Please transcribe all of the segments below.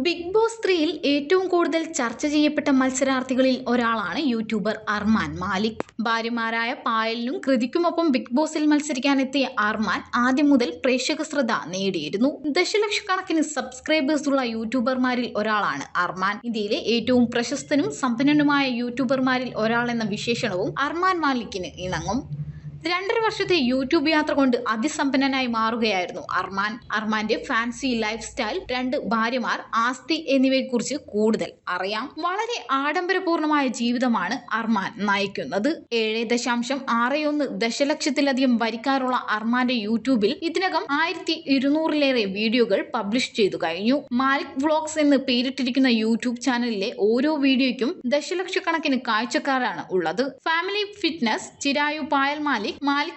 Big boss 3യിൽ ഏറ്റവും കൂടുതൽ ചർച്ച ചെയ്യപ്പെട്ട മത്സരാർത്ഥികളിൽ ഒരാളാണ് യൂട്യൂബർ അർമാൻ മാലിക്. ഭാര്യമാരായ പായലിനും കൃതിക്കുമൊപ്പം ബിഗ് ബോസിൽ മത്സരിക്കാനെത്തിയ അർമാൻ ആദ്യം മുതൽ പ്രേക്ഷക ശ്രദ്ധ നേടിയിരുന്നു. ദശലക്ഷക്കണക്കിന് സബ്സ്ക്രൈബേഴ്സ് ഉള്ള യൂട്യൂബർമാരിൽ ഒരാളാണ് അർമാൻ. ഇന്ത്യയിലെ ഏറ്റവും പ്രശസ്തനും സമ്പന്നനുമായ യൂട്യൂബർമാരിൽ ഒരാളെന്ന വിശേഷണവും അർമാൻ മാലിക്കിന് ഇണങ്ങും. 2.5 വർഷത്തെ യൂട്യൂബ് യാത്ര കൊണ്ട് അതിസമ്പന്നനായി മാറുകയായിരുന്നു അർമാൻ. അർമാന്റെ ഫാൻസി ലൈഫ് സ്റ്റൈൽ, 2 ഭാര്യമാർ, ആസ്തി എന്നിവയെക്കുറിച്ച് കൂടുതൽ അറിയാം. വളരെ ആഡംബരപൂർണമായ ജീവിതമാണ് അർമാൻ നയിക്കുന്നത്. 7.61 ദശലക്ഷത്തിലധികം വരിക്കാരുള്ള അർമാന്റെ യൂട്യൂബിൽ ഇതിനകം 1200-ലേറെ വീഡിയോകൾ പബ്ലിഷ് ചെയ്തു കഴിഞ്ഞു. മാലിക് വ്ലോഗ്സ് എന്ന് പേരിട്ടിരിക്കുന്ന യൂട്യൂബ് ചാനലിലെ ഓരോ വീഡിയോയ്ക്കും ദശലക്ഷക്കണക്കിന് കാഴ്ചക്കാരാണ് ഉള്ളത്. ഫാമിലി ഫിറ്റ്നസ്, ചിരായു പായൽ മാലിക്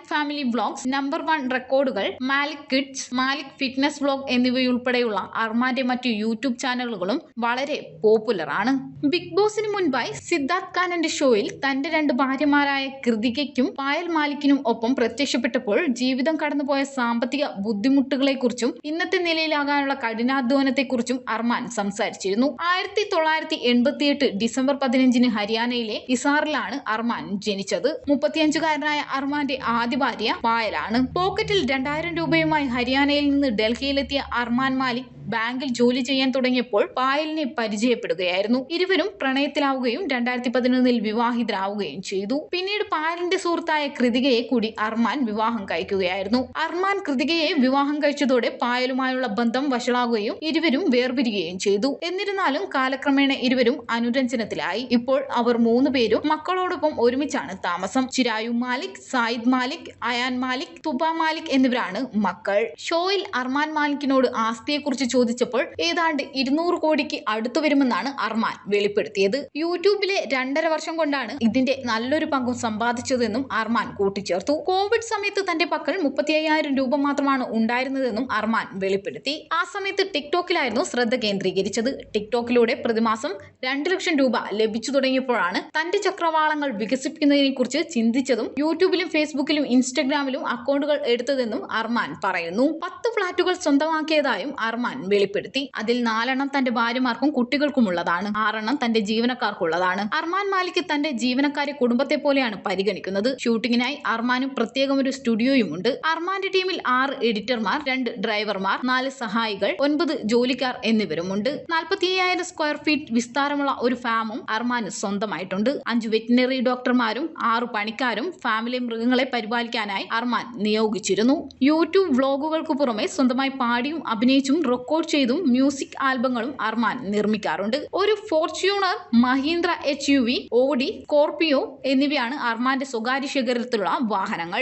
ഫാമിലി വ്ലോഗ്സ്, നമ്പർ 1 റെക്കോർഡുകൾ, Malik kids, Malik fitness vlog എന്നിവയുൾപ്പെടെയുള്ള അർമാന്റെ മറ്റു യൂട്യൂബ് ചാനലുകളും വളരെ പോപ്പുലർ ആണ്. ബിഗ് ബോസിന് മുൻപായി സിദ്ധാർത്ഥ് കാനന്റെ ഷോയിൽ തന്റെ 2 ഭാര്യമാരായ കൃതികയ്ക്കും പായൽ മാലിക്കിനും ഒപ്പം പ്രത്യക്ഷപ്പെട്ടപ്പോൾ ജീവിതം കടന്നുപോയ സാമ്പത്തിക ബുദ്ധിമുട്ടുകളെക്കുറിച്ചും ഇന്നത്തെ നിലയിലാകാനുള്ള കഠിനാധ്വാനത്തെക്കുറിച്ചും അർമാൻ സംസാരിച്ചിരുന്നു. 1988 ഡിസംബർ 15 ഹരിയാനയിലെ ഹിസാറിലാണ് അർമാൻ ജനിച്ചത്. 35-കാരനായ അർമാന്റെ ആദ്യ ഭാര്യ പായലാണ്. പോക്കറ്റിൽ 2000 രൂപയുമായി ഹരിയാനയിൽ നിന്ന് ഡൽഹിയിലെത്തിയ അർമാൻ മാലിക് ബാങ്കിൽ ജോലി ചെയ്യാൻ തുടങ്ങിയപ്പോൾ പായലിനെ പരിചയപ്പെടുകയായിരുന്നു. ഇരുവരും പ്രണയത്തിലാവുകയും 2011 വിവാഹിതരാവുകയും ചെയ്തു. പിന്നീട് പായലിന്റെ സുഹൃത്തായ കൃതികയെ കൂടി അർമാൻ വിവാഹം കഴിക്കുകയായിരുന്നു. അർമാൻ കൃതികയെ വിവാഹം കഴിച്ചതോടെ പായലുമായുള്ള ബന്ധം വഷളാകുകയും ഇരുവരും വേർപിരിയുകയും ചെയ്തു. എന്നിരുന്നാലും കാലക്രമേണ ഇരുവരും അനുരഞ്ജനത്തിലായി. ഇപ്പോൾ അവർ 3 പേരും മക്കളോടൊപ്പം ഒരുമിച്ചാണ് താമസം. ചിരായു മാലിക്, സായിദ് മാലിക്, അയാൻ മാലിക്, തുബ മാലിക് എന്നിവരാണ് മക്കൾ. ഷോയിൽ അർമാൻ മാലിക്കിനോട് ആസ്തിയെക്കുറിച്ച് ചോദിച്ചപ്പോൾ ഏതാണ്ട് 200 കോടിക്ക് അടുത്തു വരുമെന്നാണ് അർമാൻ വെളിപ്പെടുത്തിയത്. യൂട്യൂബിലെ 2.5 വർഷം കൊണ്ടാണ് ഇതിന്റെ നല്ലൊരു പങ്കും സമ്പാദിച്ചതെന്നും അർമാൻ കൂട്ടിച്ചേർത്തു. കോവിഡ് സമയത്ത് തന്റെ പക്കൽ 35,000 രൂപ മാത്രമാണ് ഉണ്ടായിരുന്നതെന്നും അർമാൻ വെളിപ്പെടുത്തി. ആ സമയത്ത് ടിക്ടോക്കിലായിരുന്നു ശ്രദ്ധ കേന്ദ്രീകരിച്ചത്. ടിക്ടോക്കിലൂടെ പ്രതിമാസം 2 ലക്ഷം രൂപ ലഭിച്ചു തുടങ്ങിയപ്പോഴാണ് തന്റെ ചക്രവാളങ്ങൾ വികസിപ്പിക്കുന്നതിനെ കുറിച്ച് ചിന്തിച്ചതും യൂട്യൂബിലും ഫേസ്ബുക്കിലും ഇൻസ്റ്റഗ്രാമിലും അക്കൗണ്ടുകൾ എടുത്തതെന്നും അർമാൻ പറയുന്നു. 10 ഫ്ളാറ്റുകൾ സ്വന്തമാക്കിയതായും അർമാൻ വെളിപ്പെടുത്തി. അതിൽ 4 തന്റെ ഭാര്യമാർക്കും കുട്ടികൾക്കുമുള്ളതാണ്, 6 തന്റെ ജീവനക്കാർക്കുള്ളതാണ്. അർമാൻ മാലിക് തന്റെ ജീവനക്കാരെ കുടുംബത്തെ പോലെയാണ് പരിഗണിക്കുന്നത്. ഷൂട്ടിങ്ങിനായി അർമാനും പ്രത്യേകം ഒരു സ്റ്റുഡിയോയും ഉണ്ട്. അർമാന്റെ ടീമിൽ 6 എഡിറ്റർമാർ, 2 ഡ്രൈവർമാർ, 4 സഹായികൾ, 9 ജോലിക്കാർ എന്നിവരുമുണ്ട്. 45,000 സ്ക്വയർ ഫീറ്റ് വിസ്താരമുള്ള ഒരു ഫാമും അർമാന് സ്വന്തമായിട്ടുണ്ട്. 5 വെറ്റിനറി ഡോക്ടർമാരും 6 പണിക്കാരും ഫാമിലെ മൃഗങ്ങളെ പരിപാലിക്കാനായി അർമാൻ നിയോഗിച്ചിരുന്നു. യൂട്യൂബ് വ്ലോഗുകൾക്ക് പുറമെ സ്വന്തമായി പാടിയും അഭിനയിച്ചും റെക്കോർഡ് ചെയ്തും മ്യൂസിക് ആൽബങ്ങളും അർമാൻ നിർമ്മിക്കാറുണ്ട്. ഒരു Fortuner, Mahindra HUV, Audi, Scorpio എന്നിവയാണ് അർമാന്റെ സ്വകാര്യ ശേഖരത്തിലുള്ള വാഹനങ്ങൾ.